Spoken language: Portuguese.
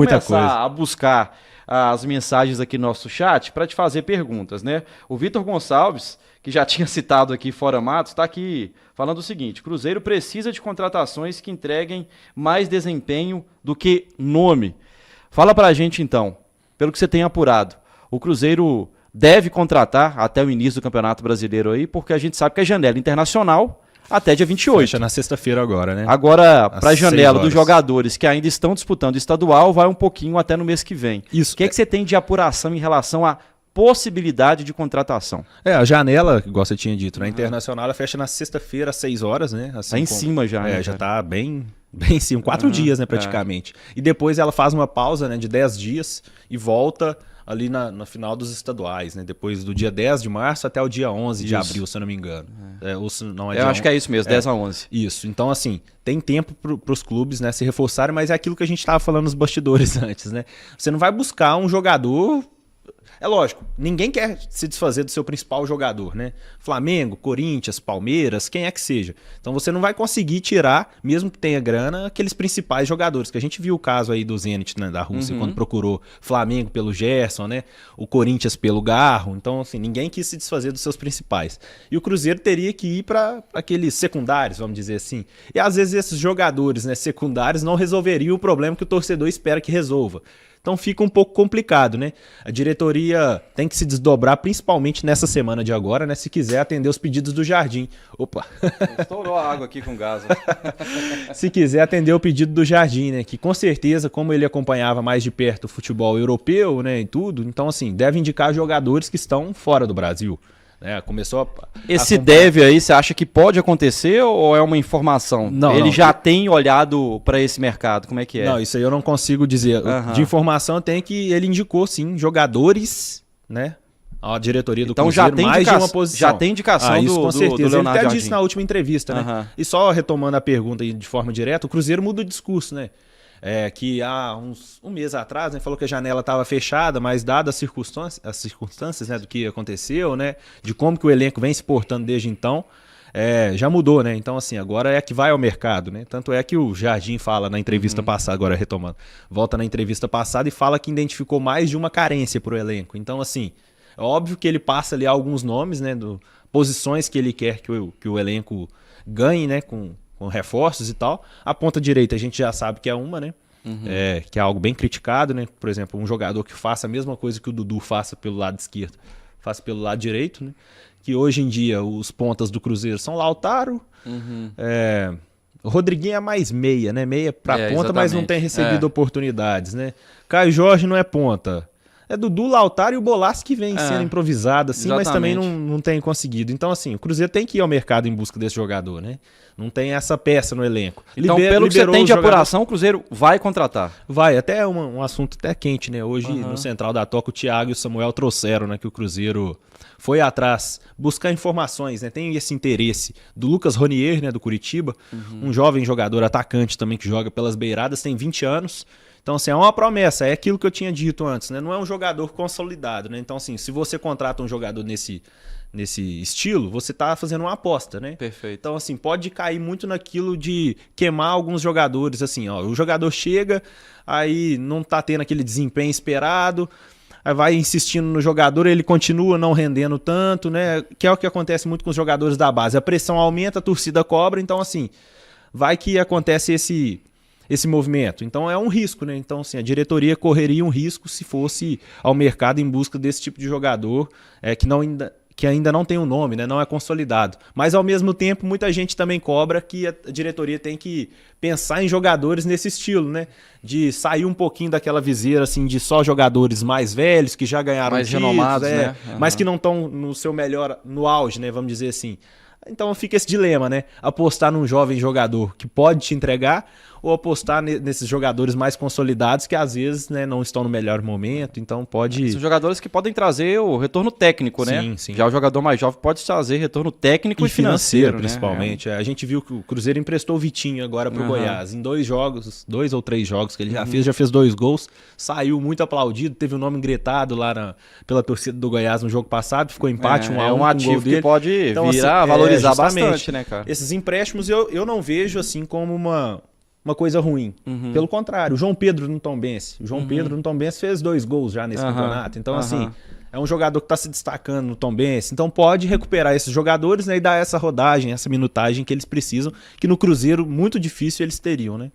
Muita começar coisa. a buscar as mensagens aqui no nosso chat para te fazer perguntas, né? O Vitor Gonçalves, que já tinha citado aqui fora Matos, está aqui falando o seguinte: Cruzeiro precisa de contratações que entreguem mais desempenho do que nome. Fala pra gente então, pelo que você tem apurado, o Cruzeiro deve contratar até o início do Campeonato Brasileiro aí, porque a gente sabe que é janela internacional até dia 28. Fecha na sexta-feira agora, né? Agora, para a Às 6 janela horas. dos jogadores que ainda estão disputando o estadual, vai um pouquinho até no mês que vem. Isso. O que é que você tem de apuração em relação à possibilidade de contratação? A janela, igual você tinha dito, né? Internacional, ela fecha na sexta-feira às 6 horas, né? Assim, Tá em cima já, né, já cara? tá bem em cima, 4 dias, né, praticamente. E depois ela faz uma pausa, né, de 10 dias e volta ali no final dos estaduais, né? Depois do dia 10 de março até o dia 11 de abril, se eu não me engano. Ou se não é Eu dia acho que é isso mesmo, 10 a 11. Isso, então assim, tem tempo para os clubes, né, se reforçarem, mas é aquilo que a gente estava falando nos bastidores antes, né? Você não vai buscar um jogador. É lógico, ninguém quer se desfazer do seu principal jogador, né? Flamengo, Corinthians, Palmeiras, quem é que seja. Então você não vai conseguir tirar, mesmo que tenha grana, aqueles principais jogadores. Que a gente viu o caso aí do Zenit, né, da Rússia, quando procurou Flamengo pelo Gerson, né? O Corinthians pelo Garro. Então, assim, ninguém quis se desfazer dos seus principais. E o Cruzeiro teria que ir para aqueles secundários, vamos dizer assim. E às vezes esses jogadores, né, secundários não resolveriam o problema que o torcedor espera que resolva. Então fica um pouco complicado, né? A diretoria tem que se desdobrar, principalmente nessa semana de agora, né? Se quiser atender os pedidos do Jardim. Opa! Estourou a água aqui com gás. Se quiser atender o pedido do Jardim, né? Que com certeza, como ele acompanhava mais de perto o futebol europeu, né? E tudo, então assim, deve indicar jogadores que estão fora do Brasil. Começou Esse deve aí, você acha que pode acontecer ou é uma informação? Não, Ele não. já tem olhado para esse mercado, como é que é? Não, isso aí eu não consigo dizer. De informação tem que ele indicou, sim, jogadores, né? A diretoria do Então Cruzeiro, já tem mais de uma posição. já tem indicação isso do, com do, certeza. do Ele Leonardo até Jardim. disse na última entrevista, né? E só retomando a pergunta aí de forma direta, o Cruzeiro muda o discurso, né? Que há um mês atrás, né, falou que a janela estava fechada, mas dadas as circunstâncias, né, do que aconteceu, né, de como que o elenco vem se portando desde então, já mudou, né? Então, assim, agora é que vai ao mercado, né? Tanto é que o Jardim fala na entrevista passada, agora retomando, volta na entrevista passada e fala que identificou mais de uma carência para o elenco. Então, assim, é óbvio que ele passa ali alguns nomes, né, posições que ele quer que o elenco ganhe, né, com reforços e tal. A ponta direita a gente já sabe que é uma, né? Que é algo bem criticado, né? Por exemplo, um jogador que faça a mesma coisa que o Dudu faça pelo lado esquerdo, faça pelo lado direito, né? Que hoje em dia os pontas do Cruzeiro são Lautaro, o Rodriguinho é mais meia, né? Meia pra ponta, exatamente. mas não tem recebido oportunidades, né? Caio Jorge não é ponta. É Dudu, Lautaro e o Bolaço que vem sendo improvisado, assim, mas também não tem conseguido. Então, assim, o Cruzeiro tem que ir ao mercado em busca desse jogador, né? Não tem essa peça no elenco. Então, pelo que você tem de apuração, o Cruzeiro vai contratar. Vai, até um assunto até quente, né? Hoje, no Central da Toca, o Thiago e o Samuel trouxeram, né, que o Cruzeiro foi atrás, buscar informações, né? Tem esse interesse do Lucas Ronier, né, do Curitiba, um jovem jogador atacante também que joga pelas beiradas, tem 20 anos. Então, assim, é uma promessa, é aquilo que eu tinha dito antes, né? Não é um jogador consolidado, né? Então, assim, se você contrata um jogador nesse estilo, você tá fazendo uma aposta, né? Perfeito. Então, assim, pode cair muito naquilo de queimar alguns jogadores, assim, ó, o jogador chega, aí não tá tendo aquele desempenho esperado, aí vai insistindo no jogador, ele continua não rendendo tanto, né? Que é o que acontece muito com os jogadores da base. A pressão aumenta, a torcida cobra, então, assim, vai que acontece esse movimento. Então é um risco, né? Então, assim, a diretoria correria um risco se fosse ao mercado em busca desse tipo de jogador que ainda não tem um nome, né? Não é consolidado. Mas, ao mesmo tempo, muita gente também cobra que a diretoria tem que pensar em jogadores nesse estilo, né? De sair um pouquinho daquela viseira, assim, de só jogadores mais velhos, que já ganharam mais títulos, renomados, né? Mas que não estão no seu melhor, no auge, né? Vamos dizer assim. Então fica esse dilema, né? Apostar num jovem jogador que pode te entregar ou apostar nesses jogadores mais consolidados que às vezes, né, não estão no melhor momento, então pode... São jogadores que podem trazer o retorno técnico, né? Sim. Já o jogador mais jovem pode trazer retorno técnico e financeiro, né? Principalmente. A gente viu que o Cruzeiro emprestou o Vitinho agora pro Goiás. Em 2 ou 3 jogos que ele já fez 2 gols, saiu muito aplaudido, teve o nome gritado lá pela torcida do Goiás no jogo passado, ficou empate 1 a 1 um ativo que pode então, virar, assim, valorizar bastante, né, cara? Esses empréstimos eu não vejo assim como uma coisa ruim. Pelo contrário, o João Pedro no Tombense. O João Pedro no Tombense fez 2 gols já nesse campeonato. Então, assim, é um jogador que está se destacando no Tombense. Então, pode recuperar esses jogadores, né, e dar essa rodagem, essa minutagem que eles precisam, que no Cruzeiro, muito difícil, eles teriam, né?